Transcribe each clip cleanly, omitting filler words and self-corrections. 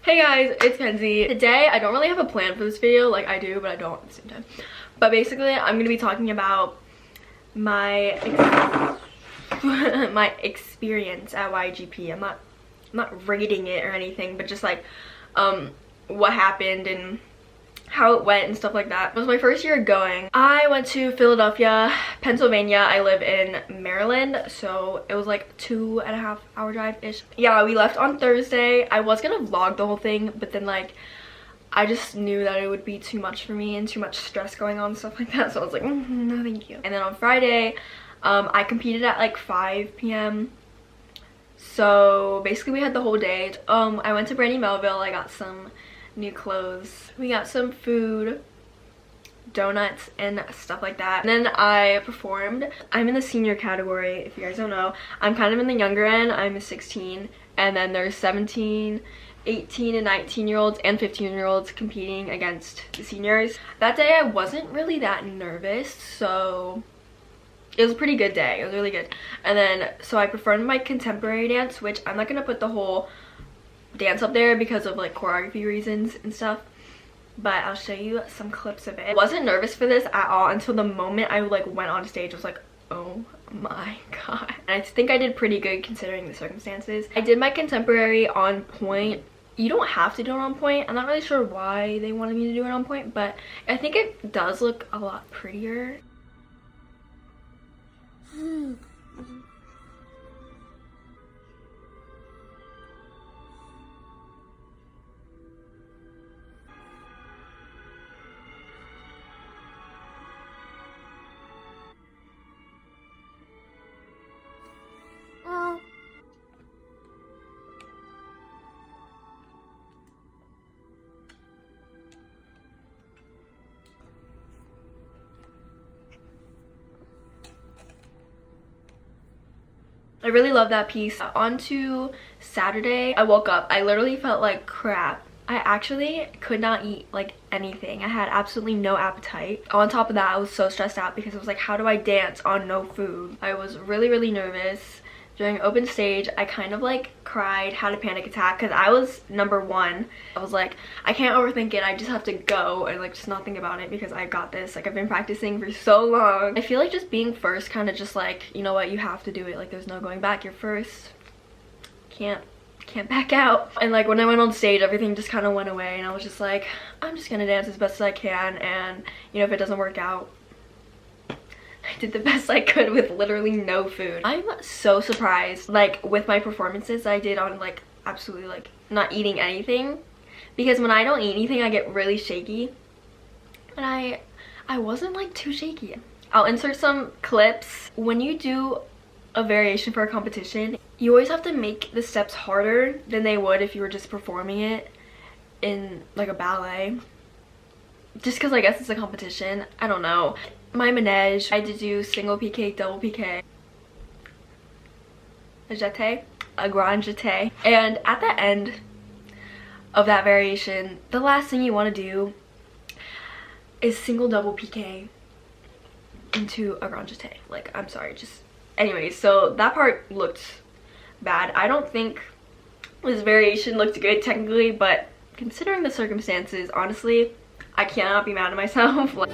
Hey guys, it's Kenzie. Today, I don't really have a plan for this video. Like, I do, but I don't at the same time. But basically, I'm going to be talking about my my experience at YGP. I'm not rating it or anything, but just like what happened and how it went and stuff like that. It was my first year going. I went to Philadelphia, Pennsylvania. I live in Maryland, so it was like 2.5 hour drive-ish. Yeah, we left on Thursday. I was gonna vlog the whole thing, but then like I just knew that it would be too much for me and too much stress going on and stuff like that, so I was like, no thank you. And then on Friday, I competed at like 5 p.m. So basically we had the whole day. I went to Brandy Melville. I got some new clothes, we got some food, donuts and stuff like that, and then I performed. I'm in the senior category, if you guys don't know. I'm kind of in the younger end. I'm 16, and then there's 17, 18 and 19-year-olds and 15-year-olds competing against the seniors. That day I wasn't really that nervous, so it was a pretty good day. It was really good. And then so I performed my contemporary dance, which I'm not gonna put the whole dance up there because of like choreography reasons and stuff, but I'll show you some clips of it. I wasn't nervous for this at all until the moment I like went on stage. I was like, oh my god. And I think I did pretty good considering the circumstances. I did my contemporary on point. You don't have to do it on point. I'm not really sure why they wanted me to do it on point, but I think it does look a lot prettier. I really love that piece. On to Saturday, I woke up. I literally felt like crap. I actually could not eat like anything. I had absolutely no appetite. On top of that, I was so stressed out because I was like, how do I dance on no food? I was really nervous. During open stage, I kind of like cried, had a panic attack because I was number one. I was like, I can't overthink it. I just have to go and like just not think about it because I got this. Like, I've been practicing for so long. I feel like just being first kind of just like, you know what, you have to do it. Like, there's no going back. You're first. Can't back out. And like when I went on stage, everything just kind of went away and I was just like, I'm just gonna dance as best as I can, and you know, if it doesn't work out, I did the best I could with literally no food. I'm so surprised like with my performances I did on like absolutely like not eating anything, because when I don't eat anything I get really shaky, and I wasn't like too shaky. I'll insert some clips. When you do a variation for a competition, you always have to make the steps harder than they would if you were just performing it in like a ballet, just because I guess it's a competition. I don't know. My manege, I had to do single piqué, double piqué, a jeté, a grand jeté, and at the end of that variation, the last thing you want to do is single double piqué into a grand jeté. Like, I'm sorry, just anyways, so that part looked bad. I don't think this variation looked good technically, but considering the circumstances, honestly, I cannot be mad at myself. Like,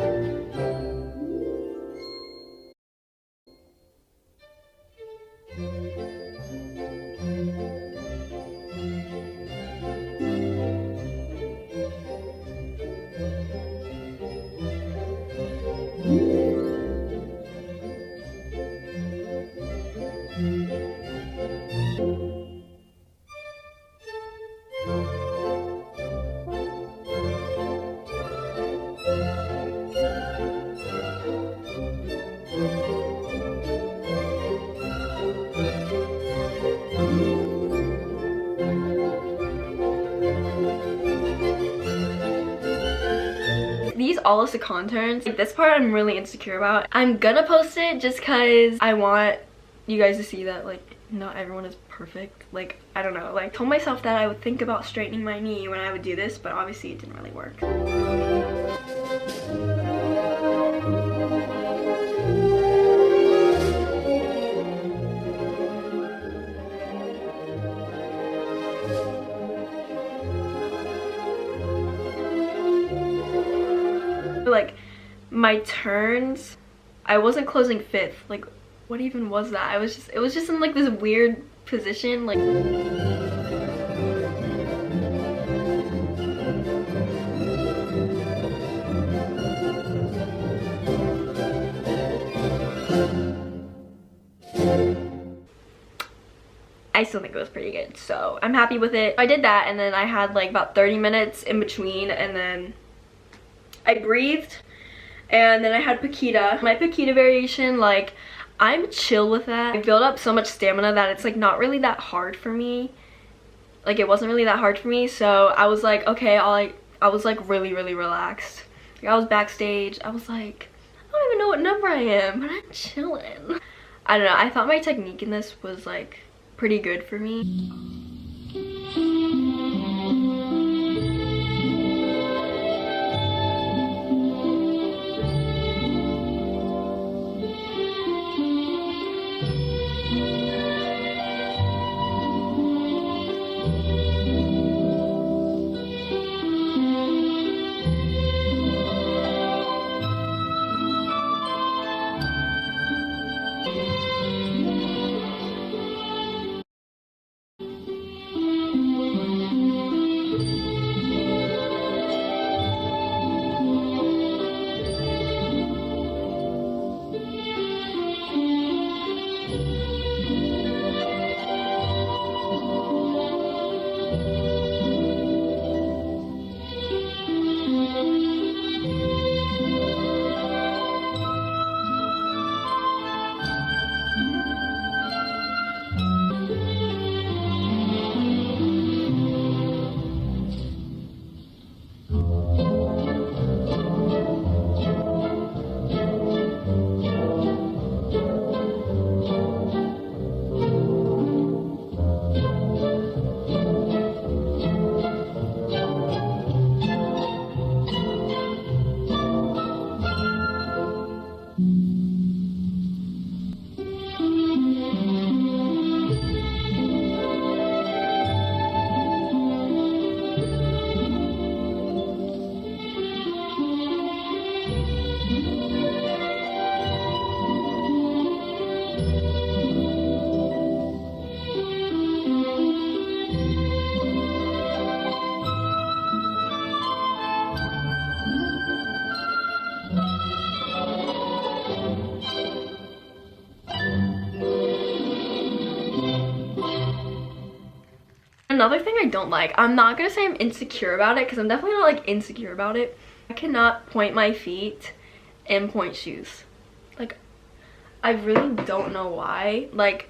these all of the contours, like this part I'm really insecure about. I'm gonna post it just because I want you guys to see that like not everyone is perfect. Like, I don't know, like told myself that I would think about straightening my knee when I would do this, but obviously it didn't really work. Like my turns, I wasn't closing fifth. Like what even was that? It was just in like this weird position, like I still think it was pretty good, so I'm happy with it. I did that, and then I had like about 30 minutes in between, and then I breathed, and then I had Paquita. My Paquita variation, like, I'm chill with that. I built up so much stamina that it's like not really that hard for me. Like it wasn't really that hard for me, so I was like, okay, I was like really relaxed. Like, I was backstage, I was like, I don't even know what number I am, but I'm chilling. I don't know, I thought my technique in this was like pretty good for me. Another thing I don't like, I'm not gonna say I'm insecure about it because I'm definitely not like insecure about it. I cannot point my feet in point shoes. Like, I really don't know why. Like,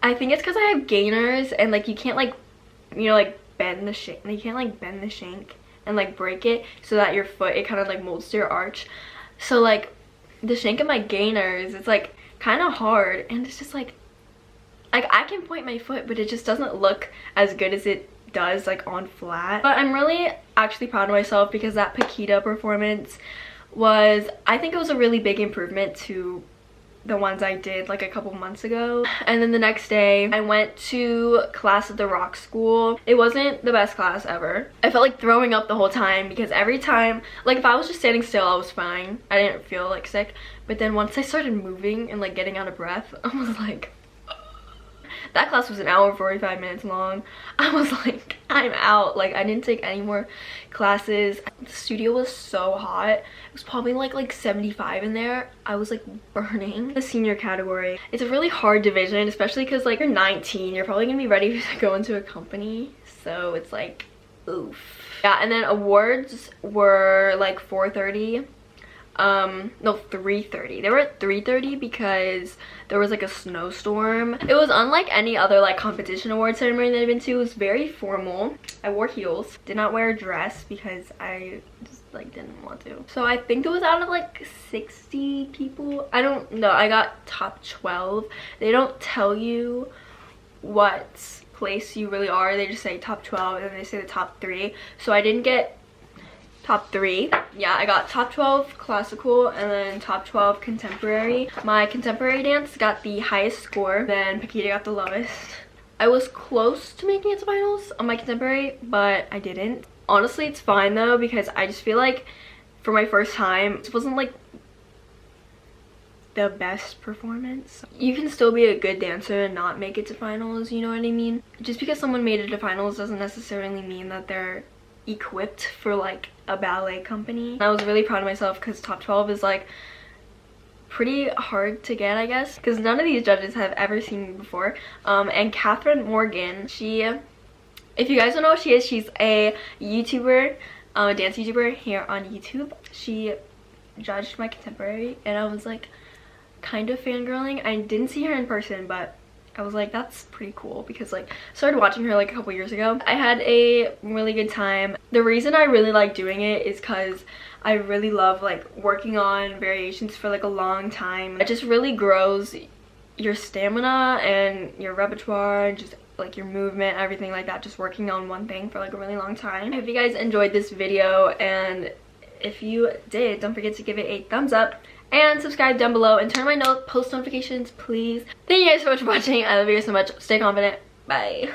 I think it's because I have gainers and like you can't like, you know, like bend the shank. You can't like bend the shank and like break it so that your foot, it kind of like molds to your arch. So like the shank of my gainers, it's like kind of hard, and it's just like I can point my foot, but it just doesn't look as good as it does like on flat. But I'm really actually proud of myself because that Paquita performance was, I think it was a really big improvement to the ones I did like a couple months ago. And then the next day I went to class at the rock school. It wasn't the best class ever. I felt like throwing up the whole time because every time, like if I was just standing still, I was fine. I didn't feel like sick. But then once I started moving and like getting out of breath, I was like, that class was an hour and 45 minutes long. I was like, I'm out. Like, I didn't take any more classes. The studio was so hot. It was probably like 75 in there. I was like burning. The senior category, it's a really hard division, especially because like you're 19. You're probably gonna be ready to go into a company. So it's like, oof. Yeah, and then awards were like 4:30. No, 3:30. They were at 3:30 because there was like a snowstorm. It was unlike any other like competition award ceremony that I've been to. It was very formal. I wore heels. Did not wear a dress because I just like didn't want to. So I think it was out of like 60 people. I don't know. I got top 12. They don't tell you what place you really are. They just say top 12 and then they say the top 3. So I didn't get top 3. Yeah, I got top 12 classical and then top 12 contemporary. My contemporary dance got the highest score, then Paquita got the lowest. I was close to making it to finals on my contemporary, but I didn't. Honestly, it's fine though because I just feel like for my first time, it wasn't like the best performance. You can still be a good dancer and not make it to finals, you know what I mean? Just because someone made it to finals doesn't necessarily mean that they're equipped for like a ballet company. I was really proud of myself because top 12 is like pretty hard to get, I guess, because none of these judges have ever seen me before. And Catherine Morgan, she, if you guys don't know what she is, she's a YouTuber, a dance YouTuber here on YouTube. She judged my contemporary and I was like kind of fangirling. I didn't see her in person, but I was like, that's pretty cool, because like started watching her like a couple years ago. I had a really good time. The reason I really like doing it is because I really love like working on variations for like a long time. It just really grows your stamina and your repertoire and just like your movement, everything like that, just working on one thing for like a really long time. I hope you guys enjoyed this video, and if you did, don't forget to give it a thumbs up and subscribe down below and turn on my post notifications, please. Thank you guys so much for watching. I love you guys so much. Stay confident. Bye.